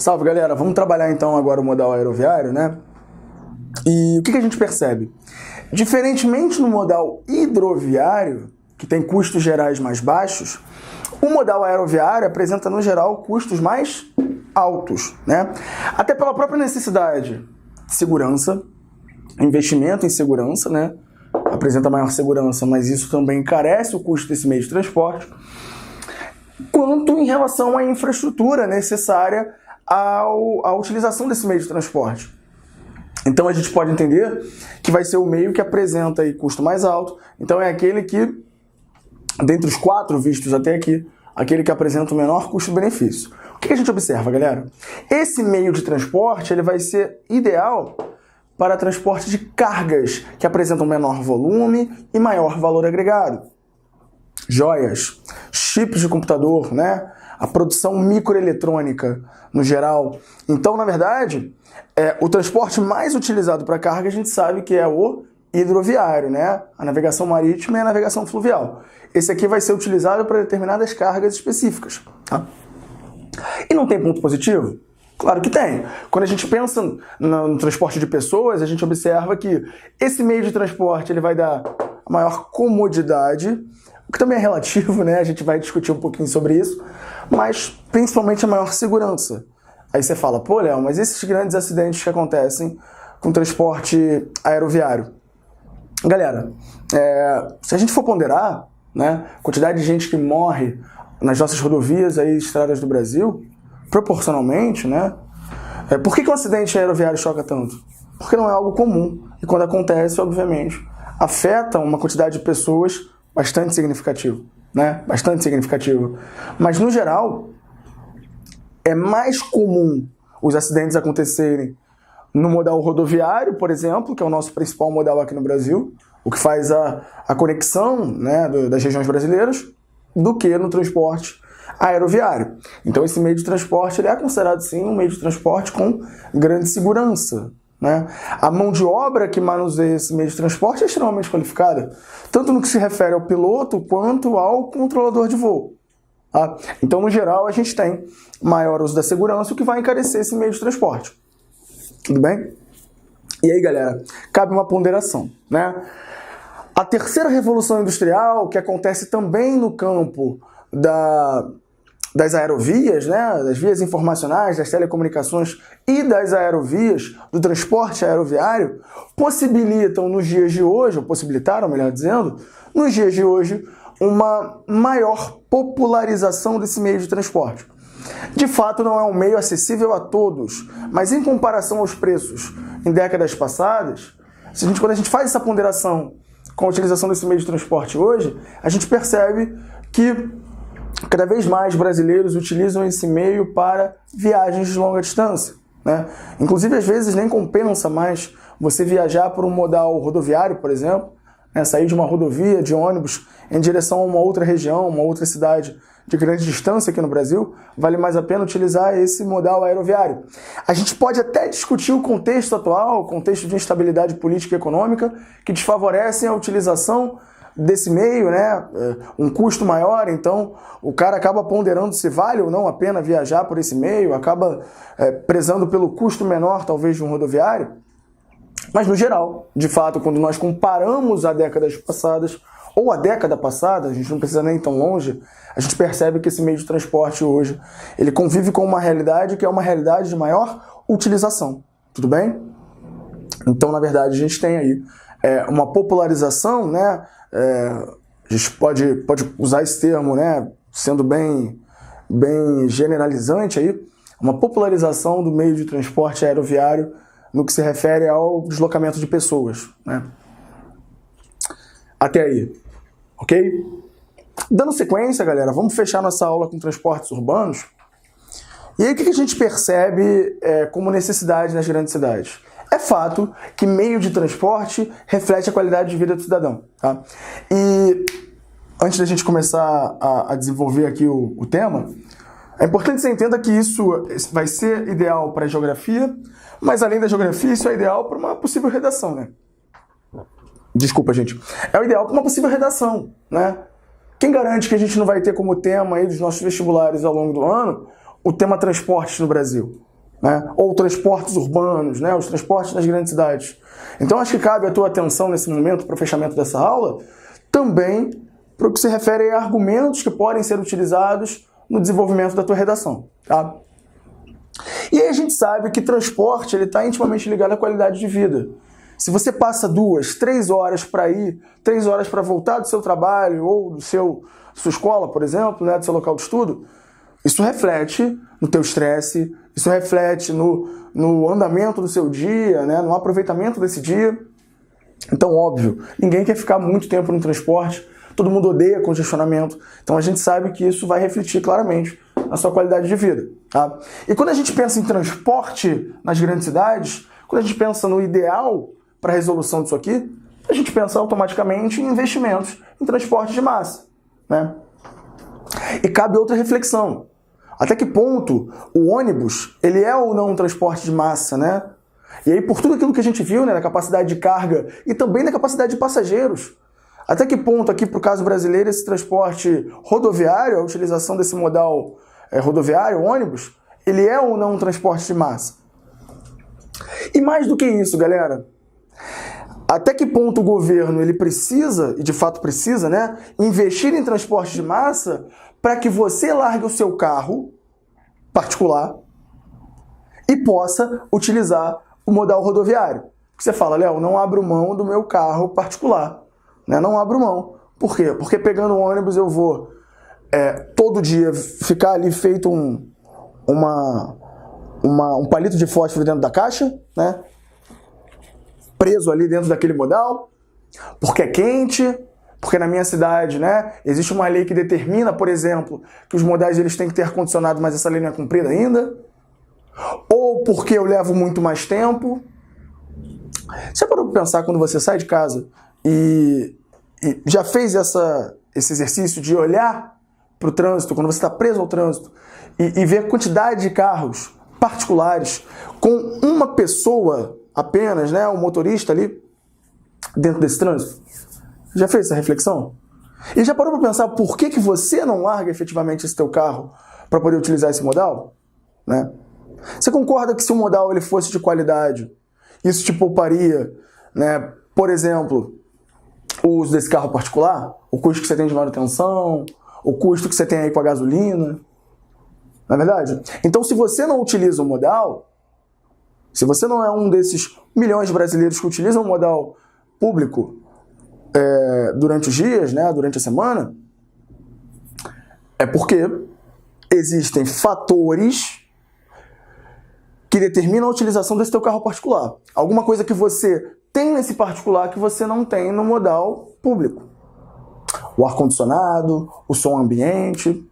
Salve, galera! Vamos trabalhar então agora o modal aeroviário, né? E o que a gente percebe? Diferentemente no modal hidroviário, que tem custos gerais mais baixos, o modal aeroviário apresenta, no geral, custos mais altos, né? Até pela própria necessidade de segurança, investimento em segurança, né? Apresenta maior segurança, mas isso também encarece o custo desse meio de transporte, quanto em relação à infraestrutura necessária à utilização desse meio de transporte. Então a gente pode entender que vai ser o meio que apresenta aí custo mais alto, então é aquele que, dentre os 4 vistos até aqui, aquele que apresenta o menor custo-benefício. O que a gente observa, galera? Esse meio de transporte ele vai ser ideal para transporte de cargas que apresentam menor volume e maior valor agregado. Joias, chips de computador, né? A produção microeletrônica no geral. Então, na verdade, o transporte mais utilizado para carga a gente sabe que é o hidroviário, né? A navegação marítima e a navegação fluvial. Esse aqui vai ser utilizado para determinadas cargas específicas. Tá? E não tem ponto positivo? Claro que tem. Quando a gente pensa no transporte de pessoas, a gente observa que esse meio de transporte ele vai dar a maior comodidade, o que também é relativo, né? A gente vai discutir um pouquinho sobre isso, mas principalmente a maior segurança. Aí você fala, pô, Léo, mas esses grandes acidentes que acontecem com transporte aeroviário? Galera, se a gente for ponderar, né, a quantidade de gente que morre nas nossas rodovias e estradas do Brasil, proporcionalmente, né? Por que um acidente aeroviário choca tanto? Porque não é algo comum. E quando acontece, obviamente, afeta uma quantidade de pessoas bastante significativa, né? Bastante significativa. Mas, no geral, é mais comum os acidentes acontecerem no modal rodoviário, por exemplo, que é o nosso principal modal aqui no Brasil, o que faz a conexão, né, das regiões brasileiras, do que no transporte aeroviário. Então esse meio de transporte ele é considerado sim um meio de transporte com grande segurança, né? A mão de obra que manuseia esse meio de transporte é extremamente qualificada, tanto no que se refere ao piloto quanto ao controlador de voo. Tá? Então no geral a gente tem maior uso da segurança, o que vai encarecer esse meio de transporte. Tudo bem? E aí, galera, cabe uma ponderação, né? A terceira revolução industrial, que acontece também no campo das aerovias, né, das vias informacionais, das telecomunicações e das aerovias, do transporte aeroviário, possibilitam nos dias de hoje, ou possibilitaram, melhor dizendo, nos dias de hoje, uma maior popularização desse meio de transporte. De fato, não é um meio acessível a todos, mas em comparação aos preços em décadas passadas, quando a gente faz essa ponderação com a utilização desse meio de transporte hoje, a gente percebe que cada vez mais brasileiros utilizam esse meio para viagens de longa distância, né? Inclusive, às vezes, nem compensa mais você viajar por um modal rodoviário, por exemplo, né? Sair de uma rodovia de ônibus em direção a uma outra região, uma outra cidade de grande distância aqui no Brasil, vale mais a pena utilizar esse modal aeroviário. A gente pode até discutir o contexto atual, o contexto de instabilidade política e econômica, que desfavorecem a utilização desse meio, né? Um custo maior, então o cara acaba ponderando se vale ou não a pena viajar por esse meio, acaba prezando pelo custo menor, talvez, de um rodoviário. Mas, no geral, de fato, quando nós comparamos a décadas passadas, ou a década passada, a gente não precisa nem tão longe, a gente percebe que esse meio de transporte hoje, ele convive com uma realidade que é uma realidade de maior utilização, tudo bem? Então, na verdade, a gente tem aí uma popularização, né? A gente pode usar esse termo, né? Sendo bem generalizante aí, uma popularização do meio de transporte aeroviário no que se refere ao deslocamento de pessoas, né? Até aí, ok? Dando sequência, galera, vamos fechar nossa aula com transportes urbanos. E aí o que a gente percebe como necessidade nas grandes cidades? É fato que meio de transporte reflete a qualidade de vida do cidadão, tá? E antes da gente começar a desenvolver aqui o tema, é importante que você entenda que isso vai ser ideal para a geografia, mas além da geografia, isso é ideal para uma possível redação, né? Desculpa, gente. É o ideal para uma possível redação, né? Quem garante que a gente não vai ter como tema aí dos nossos vestibulares ao longo do ano o tema transportes no Brasil? né? Ou transportes urbanos, né? Os transportes nas grandes cidades. Então acho que cabe a tua atenção nesse momento, para o fechamento dessa aula, também para o que se refere a argumentos que podem ser utilizados no desenvolvimento da tua redação. Tá? E aí a gente sabe que transporte está intimamente ligado à qualidade de vida. Se você passa 2, 3 horas para ir, 3 horas para voltar do seu trabalho ou da sua escola, por exemplo, né, do seu local de estudo, isso reflete no teu estresse, isso reflete no andamento do seu dia, né, no aproveitamento desse dia. Então, óbvio, ninguém quer ficar muito tempo no transporte, todo mundo odeia congestionamento, então a gente sabe que isso vai refletir claramente na sua qualidade de vida. Tá? E quando a gente pensa em transporte nas grandes cidades, quando a gente pensa no ideal para a resolução disso aqui, a gente pensa automaticamente em investimentos em transporte de massa. Né? E cabe outra reflexão. Até que ponto o ônibus ele é ou não um transporte de massa, né? E aí, por tudo aquilo que a gente viu, né, da capacidade de carga e também da capacidade de passageiros, até que ponto aqui para o caso brasileiro esse transporte rodoviário, a utilização desse modal rodoviário, ônibus, ele é ou não um transporte de massa? E mais do que isso, galera, até que ponto o governo ele precisa, e de fato precisa, né, investir em transporte de massa para que você largue o seu carro particular e possa utilizar o modal rodoviário? Você fala, Léo, não abro mão do meu carro particular. Né? Não abro mão. Por quê? Porque pegando o ônibus eu vou todo dia ficar ali feito um palito de fósforo dentro da caixa, né? Preso ali dentro daquele modal, porque é quente, porque na minha cidade, né, existe uma lei que determina, por exemplo, que os modais eles têm que ter ar-condicionado, mas essa lei não é cumprida ainda, ou porque eu levo muito mais tempo. Você parou para pensar quando você sai de casa e já fez esse exercício de olhar para o trânsito, quando você está preso ao trânsito, e ver a quantidade de carros particulares com uma pessoa apenas, né, o motorista ali, dentro desse trânsito? Já fez essa reflexão? E já parou para pensar por que você não larga efetivamente esse teu carro para poder utilizar esse modal? Né? Você concorda que se o modal ele fosse de qualidade, isso te pouparia, né, por exemplo, o uso desse carro particular? O custo que você tem de manutenção, o custo que você tem aí com a gasolina? Não é verdade? Então, se você não utiliza o modal, se você não é um desses milhões de brasileiros que utilizam o modal público durante os dias, né, durante a semana, é porque existem fatores que determinam a utilização desse teu carro particular. Alguma coisa que você tem nesse particular que você não tem no modal público. O ar-condicionado, o som ambiente.